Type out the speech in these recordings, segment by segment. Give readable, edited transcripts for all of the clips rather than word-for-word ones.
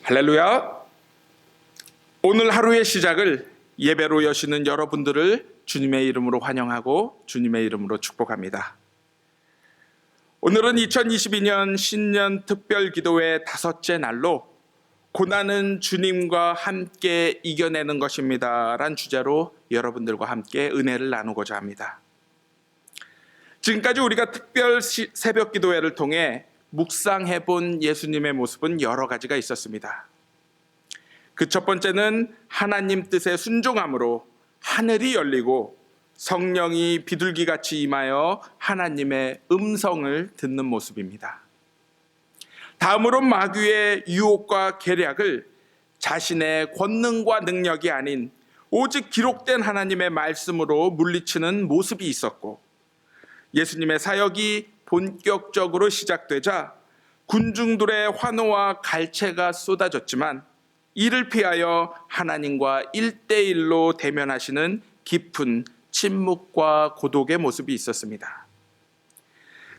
할렐루야. 오늘 하루의 시작을 예배로 여시는 여러분들을 주님의 이름으로 환영하고 주님의 이름으로 축복합니다. 오늘은 2022년 신년 특별 기도회 5째 날로 고난은 주님과 함께 이겨내는 것입니다 란 주제로 여러분들과 함께 은혜를 나누고자 합니다. 지금까지 우리가 특별 새벽 기도회를 통해 묵상해 본 예수님의 모습은 여러 가지가 있었습니다. 그 첫 번째는 하나님 뜻에 순종함으로 하늘이 열리고 성령이 비둘기같이 임하여 하나님의 음성을 듣는 모습입니다. 다음으로 마귀의 유혹과 계략을 자신의 권능과 능력이 아닌 오직 기록된 하나님의 말씀으로 물리치는 모습이 있었고, 예수님의 사역이 본격적으로 시작되자 군중들의 환호와 갈채가 쏟아졌지만 이를 피하여 하나님과 1대1로 대면하시는 깊은 침묵과 고독의 모습이 있었습니다.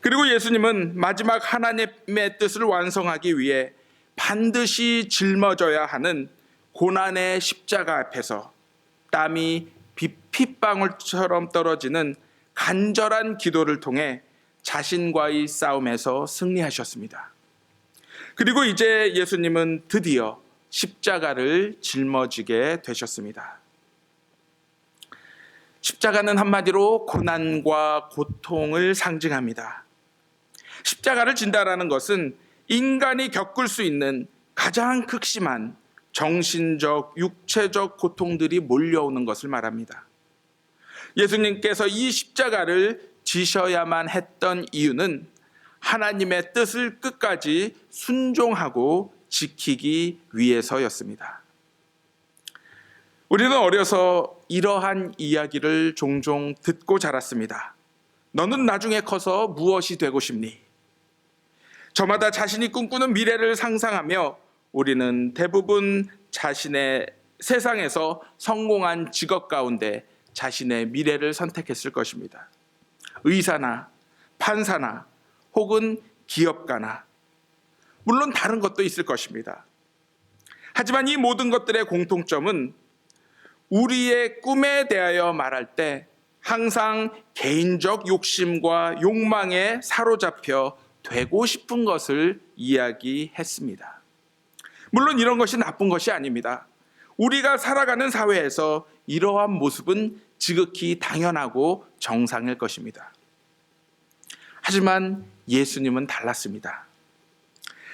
그리고 예수님은 마지막 하나님의 뜻을 완성하기 위해 반드시 짊어져야 하는 고난의 십자가 앞에서 땀이 핏방울처럼 떨어지는 간절한 기도를 통해 자신과의 싸움에서 승리하셨습니다. 그리고 이제 예수님은 드디어 십자가를 짊어지게 되셨습니다. 십자가는 한마디로 고난과 고통을 상징합니다. 십자가를 진다라는 것은 인간이 겪을 수 있는 가장 극심한 정신적, 육체적 고통들이 몰려오는 것을 말합니다. 예수님께서 이 십자가를 지셔야만 했던 이유는 하나님의 뜻을 끝까지 순종하고 지키기 위해서였습니다. 우리는 어려서 이러한 이야기를 종종 듣고 자랐습니다. 너는 나중에 커서 무엇이 되고 싶니? 저마다 자신이 꿈꾸는 미래를 상상하며 우리는 대부분 자신의 세상에서 성공한 직업 가운데 자신의 미래를 선택했을 것입니다. 의사나 판사나 혹은 기업가나, 물론 다른 것도 있을 것입니다. 하지만 이 모든 것들의 공통점은 우리의 꿈에 대하여 말할 때 항상 개인적 욕심과 욕망에 사로잡혀 되고 싶은 것을 이야기했습니다. 물론 이런 것이 나쁜 것이 아닙니다. 우리가 살아가는 사회에서 이러한 모습은 지극히 당연하고 정상일 것입니다. 하지만 예수님은 달랐습니다.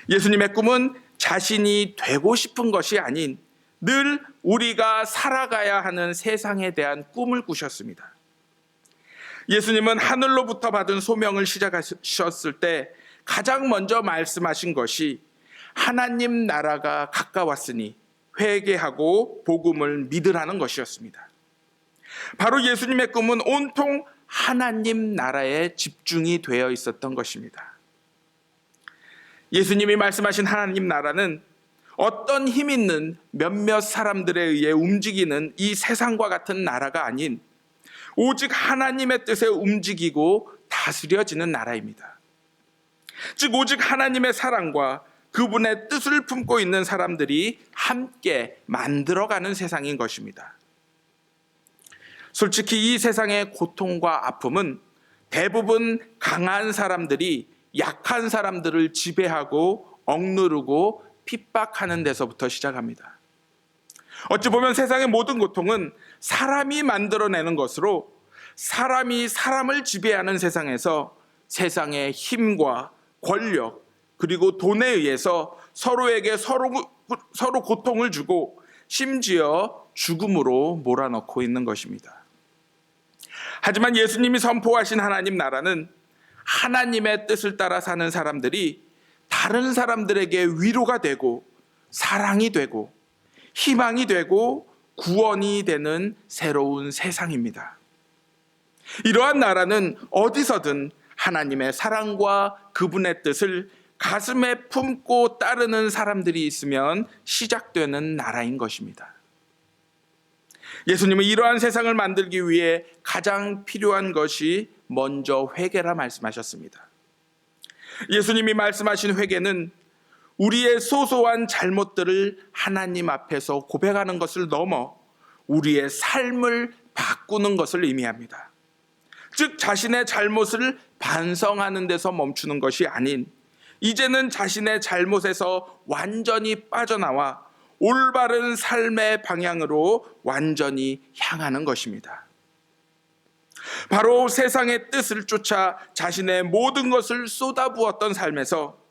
예수님의 꿈은 자신이 되고 싶은 것이 아닌 늘 우리가 살아가야 하는 세상에 대한 꿈을 꾸셨습니다. 예수님은 하늘로부터 받은 소명을 시작하셨을 때 가장 먼저 말씀하신 것이 하나님 나라가 가까웠으니 회개하고 복음을 믿으라는 것이었습니다. 바로 예수님의 꿈은 온통 하나님 나라에 집중이 되어 있었던 것입니다. 예수님이 말씀하신 하나님 나라는 어떤 힘 있는 몇몇 사람들에 의해 움직이는 이 세상과 같은 나라가 아닌 오직 하나님의 뜻에 움직이고 다스려지는 나라입니다. 즉 오직 하나님의 사랑과 그분의 뜻을 품고 있는 사람들이 함께 만들어가는 세상인 것입니다. 솔직히 이 세상의 고통과 아픔은 대부분 강한 사람들이 약한 사람들을 지배하고 억누르고 핍박하는 데서부터 시작합니다. 어찌 보면 세상의 모든 고통은 사람이 만들어내는 것으로 사람이 사람을 지배하는 세상에서 세상의 힘과 권력 그리고 돈에 의해서 서로에게 서로 고통을 주고 심지어 죽음으로 몰아넣고 있는 것입니다. 하지만 예수님이 선포하신 하나님 나라는 하나님의 뜻을 따라 사는 사람들이 다른 사람들에게 위로가 되고 사랑이 되고 희망이 되고 구원이 되는 새로운 세상입니다. 이러한 나라는 어디서든 하나님의 사랑과 그분의 뜻을 가슴에 품고 따르는 사람들이 있으면 시작되는 나라인 것입니다. 예수님은 이러한 세상을 만들기 위해 가장 필요한 것이 먼저 회개라 말씀하셨습니다. 예수님이 말씀하신 회개는 우리의 소소한 잘못들을 하나님 앞에서 고백하는 것을 넘어 우리의 삶을 바꾸는 것을 의미합니다. 즉 자신의 잘못을 반성하는 데서 멈추는 것이 아닌 이제는 자신의 잘못에서 완전히 빠져나와 올바른 삶의 방향으로 완전히 향하는 것입니다. 바로 세상의 뜻을 쫓아 자신의 모든 것을 쏟아부었던 삶에서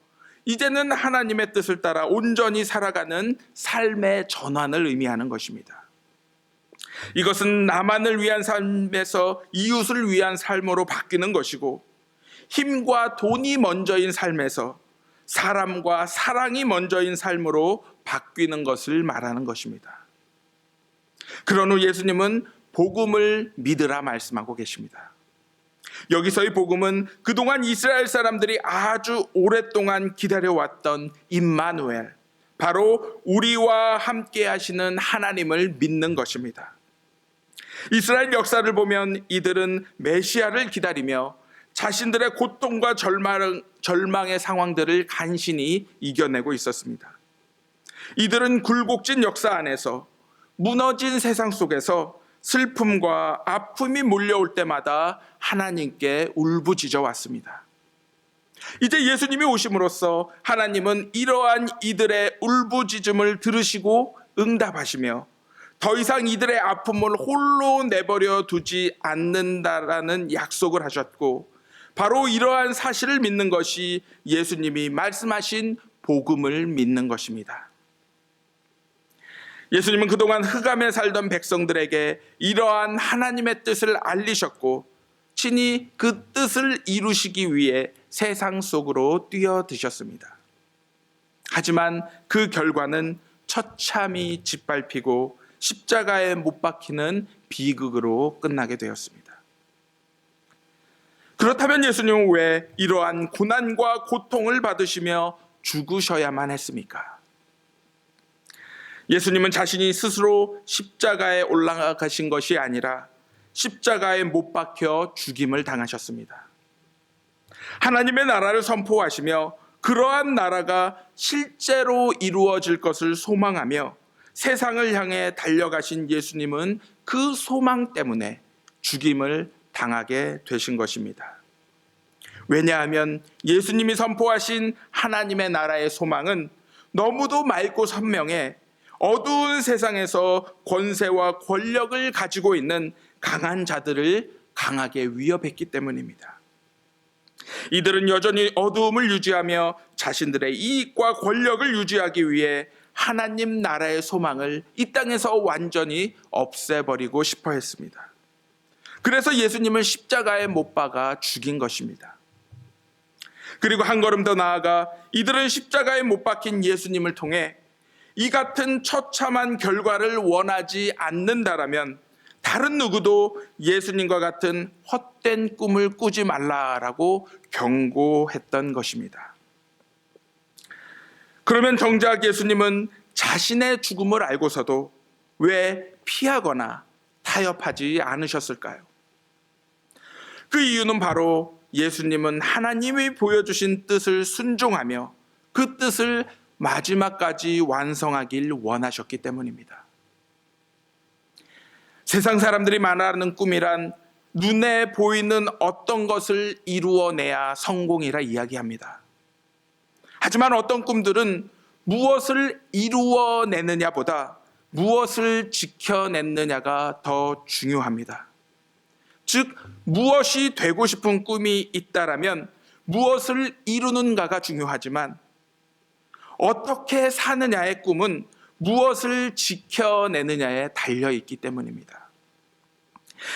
이제는 하나님의 뜻을 따라 온전히 살아가는 삶의 전환을 의미하는 것입니다. 이것은 나만을 위한 삶에서 이웃을 위한 삶으로 바뀌는 것이고, 힘과 돈이 먼저인 삶에서 사람과 사랑이 먼저인 삶으로 바뀌는 것을 말하는 것입니다. 그런 후 예수님은 복음을 믿으라 말씀하고 계십니다. 여기서의 복음은 그동안 이스라엘 사람들이 아주 오랫동안 기다려왔던 임마누엘, 바로 우리와 함께 하시는 하나님을 믿는 것입니다. 이스라엘 역사를 보면 이들은 메시아를 기다리며 자신들의 고통과 절망의 상황들을 간신히 이겨내고 있었습니다. 이들은 굴곡진 역사 안에서, 무너진 세상 속에서 슬픔과 아픔이 몰려올 때마다 하나님께 울부짖어 왔습니다. 이제 예수님이 오심으로써 하나님은 이러한 이들의 울부짖음을 들으시고 응답하시며 더 이상 이들의 아픔을 홀로 내버려 두지 않는다라는 약속을 하셨고, 바로 이러한 사실을 믿는 것이 예수님이 말씀하신 복음을 믿는 것입니다. 예수님은 그동안 흑암에 살던 백성들에게 이러한 하나님의 뜻을 알리셨고, 친히 그 뜻을 이루시기 위해 세상 속으로 뛰어드셨습니다. 하지만 그 결과는 처참히 짓밟히고 십자가에 못 박히는 비극으로 끝나게 되었습니다. 그렇다면 예수님은 왜 이러한 고난과 고통을 받으시며 죽으셔야만 했습니까? 예수님은 자신이 스스로 십자가에 올라가신 것이 아니라 십자가에 못 박혀 죽임을 당하셨습니다. 하나님의 나라를 선포하시며 그러한 나라가 실제로 이루어질 것을 소망하며 세상을 향해 달려가신 예수님은 그 소망 때문에 죽임을 당하게 되신 것입니다. 왜냐하면 예수님이 선포하신 하나님의 나라의 소망은 너무도 맑고 선명해 어두운 세상에서 권세와 권력을 가지고 있는 강한 자들을 강하게 위협했기 때문입니다. 이들은 여전히 어두움을 유지하며 자신들의 이익과 권력을 유지하기 위해 하나님 나라의 소망을 이 땅에서 완전히 없애버리고 싶어 했습니다. 그래서 예수님을 십자가에 못 박아 죽인 것입니다. 그리고 한 걸음 더 나아가 이들은 십자가에 못 박힌 예수님을 통해 이 같은 처참한 결과를 원하지 않는다라면 다른 누구도 예수님과 같은 헛된 꿈을 꾸지 말라라고 경고했던 것입니다. 그러면 정작 예수님은 자신의 죽음을 알고서도 왜 피하거나 타협하지 않으셨을까요? 그 이유는 바로 예수님은 하나님이 보여주신 뜻을 순종하며 그 뜻을 마지막까지 완성하길 원하셨기 때문입니다. 세상 사람들이 말하는 꿈이란 눈에 보이는 어떤 것을 이루어내야 성공이라 이야기합니다. 하지만 어떤 꿈들은 무엇을 이루어내느냐보다 무엇을 지켜냈느냐가 더 중요합니다. 즉, 무엇이 되고 싶은 꿈이 있다라면 무엇을 이루는가가 중요하지만 어떻게 사느냐의 꿈은 무엇을 지켜내느냐에 달려있기 때문입니다.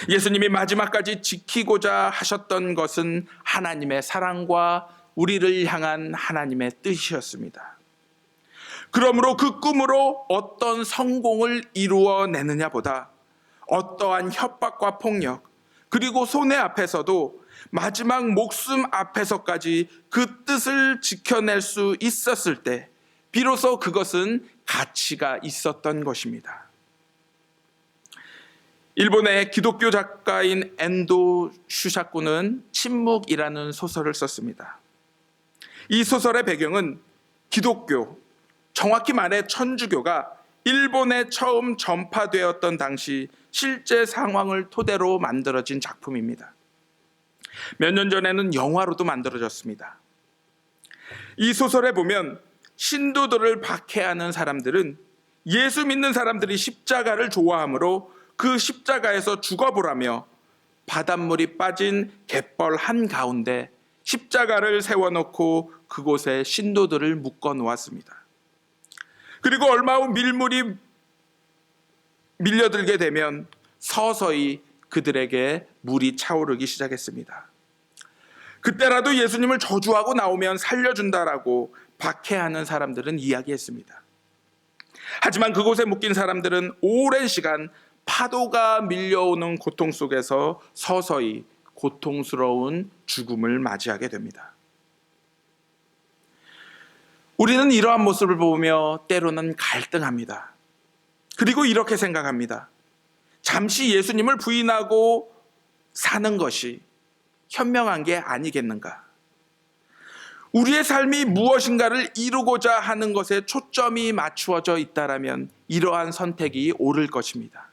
예수님이 마지막까지 지키고자 하셨던 것은 하나님의 사랑과 우리를 향한 하나님의 뜻이었습니다. 그러므로 그 꿈으로 어떤 성공을 이루어내느냐보다 어떠한 협박과 폭력, 그리고 손해 앞에서도 마지막 목숨 앞에서까지 그 뜻을 지켜낼 수 있었을 때 비로소 그것은 가치가 있었던 것입니다. 일본의 기독교 작가인 엔도 슈사쿠는 침묵이라는 소설을 썼습니다. 이 소설의 배경은 기독교, 정확히 말해 천주교가 일본에 처음 전파되었던 당시 실제 상황을 토대로 만들어진 작품입니다. 몇 년 전에는 영화로도 만들어졌습니다. 이 소설에 보면 신도들을 박해하는 사람들은 예수 믿는 사람들이 십자가를 좋아하므로 그 십자가에서 죽어보라며 바닷물이 빠진 갯벌 한가운데 십자가를 세워놓고 그곳에 신도들을 묶어 놓았습니다. 그리고 얼마 후 밀물이 밀려들게 되면 서서히 그들에게 물이 차오르기 시작했습니다. 그때라도 예수님을 저주하고 나오면 살려준다라고 박해하는 사람들은 이야기했습니다. 하지만 그곳에 묶인 사람들은 오랜 시간 파도가 밀려오는 고통 속에서 서서히 고통스러운 죽음을 맞이하게 됩니다. 우리는 이러한 모습을 보며 때로는 갈등합니다. 그리고 이렇게 생각합니다. 잠시 예수님을 부인하고 사는 것이 현명한 게 아니겠는가? 우리의 삶이 무엇인가를 이루고자 하는 것에 초점이 맞추어져 있다라면 이러한 선택이 옳을 것입니다.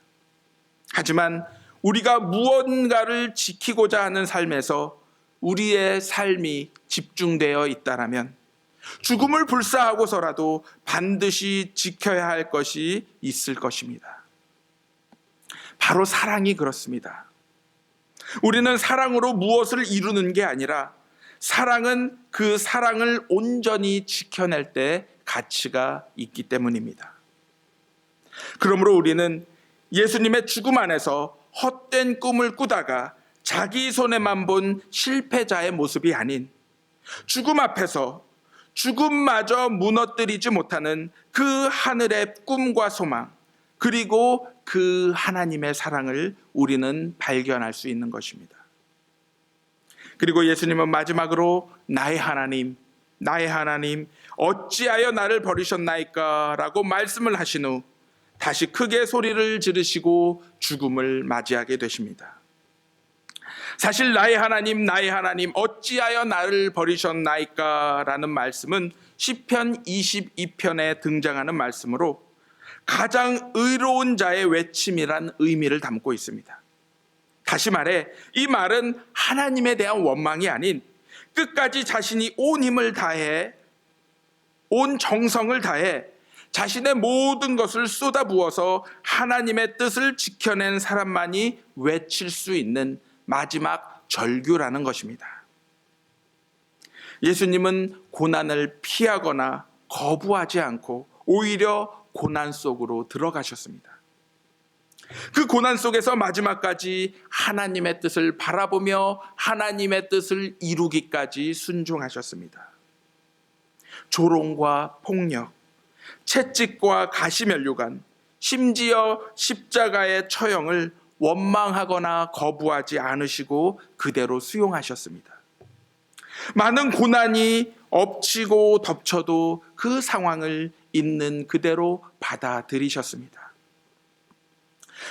하지만 우리가 무언가를 지키고자 하는 삶에서 우리의 삶이 집중되어 있다라면 죽음을 불사하고서라도 반드시 지켜야 할 것이 있을 것입니다. 바로 사랑이 그렇습니다. 우리는 사랑으로 무엇을 이루는 게 아니라 사랑은 그 사랑을 온전히 지켜낼 때 가치가 있기 때문입니다. 그러므로 우리는 예수님의 죽음 안에서 헛된 꿈을 꾸다가 자기 손에만 본 실패자의 모습이 아닌 죽음 앞에서 죽음마저 무너뜨리지 못하는 그 하늘의 꿈과 소망, 그리고 그 하나님의 사랑을 우리는 발견할 수 있는 것입니다. 그리고 예수님은 마지막으로 나의 하나님 어찌하여 나를 버리셨나이까 라고 말씀을 하신 후 다시 크게 소리를 지르시고 죽음을 맞이하게 되십니다. 사실 나의 하나님 어찌하여 나를 버리셨나이까 라는 말씀은 시편 22편에 등장하는 말씀으로 가장 의로운 자의 외침이란 의미를 담고 있습니다. 다시 말해 이 말은 하나님에 대한 원망이 아닌 끝까지 자신이 온 힘을 다해 온 정성을 다해 자신의 모든 것을 쏟아부어서 하나님의 뜻을 지켜낸 사람만이 외칠 수 있는 마지막 절규라는 것입니다. 예수님은 고난을 피하거나 거부하지 않고 오히려 고난 속으로 들어가셨습니다. 그 고난 속에서 마지막까지 하나님의 뜻을 바라보며 하나님의 뜻을 이루기까지 순종하셨습니다. 조롱과 폭력, 채찍과 가시면류관, 심지어 십자가의 처형을 원망하거나 거부하지 않으시고 그대로 수용하셨습니다. 많은 고난이 엎치고 덮쳐도 그 상황을 있는 그대로 받아들이셨습니다.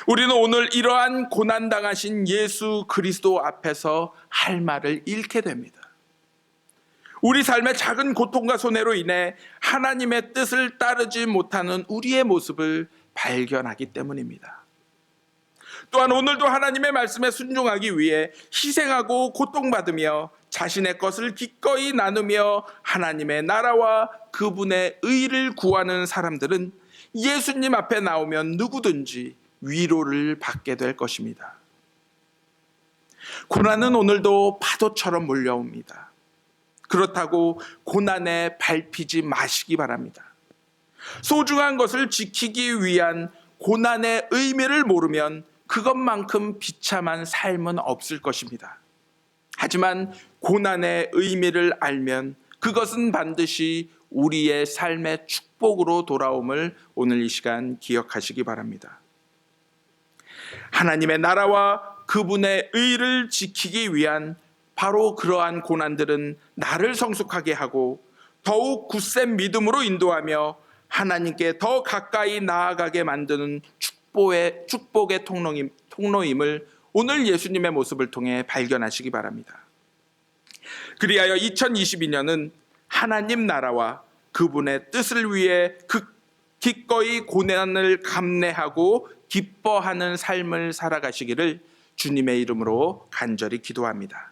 우리는 오늘 이러한 고난당하신 예수 그리스도 앞에서 할 말을 잃게 됩니다. 우리 삶의 작은 고통과 손해로 인해 하나님의 뜻을 따르지 못하는 우리의 모습을 발견하기 때문입니다. 또한 오늘도 하나님의 말씀에 순종하기 위해 희생하고 고통받으며 자신의 것을 기꺼이 나누며 하나님의 나라와 그분의 의를 구하는 사람들은 예수님 앞에 나오면 누구든지 위로를 받게 될 것입니다. 고난은 오늘도 파도처럼 몰려옵니다. 그렇다고 고난에 밟히지 마시기 바랍니다. 소중한 것을 지키기 위한 고난의 의미를 모르면 그것만큼 비참한 삶은 없을 것입니다. 하지만 고난의 의미를 알면 그것은 반드시 우리의 삶의 축복으로 돌아옴을 오늘 이 시간 기억하시기 바랍니다. 하나님의 나라와 그분의 의를 지키기 위한 바로 그러한 고난들은 나를 성숙하게 하고 더욱 굳센 믿음으로 인도하며 하나님께 더 가까이 나아가게 만드는 축복의 통로임을 오늘 예수님의 모습을 통해 발견하시기 바랍니다. 그리하여 2022년은 하나님 나라와 그분의 뜻을 위해 기꺼이 고난을 감내하고 기뻐하는 삶을 살아가시기를 주님의 이름으로 간절히 기도합니다.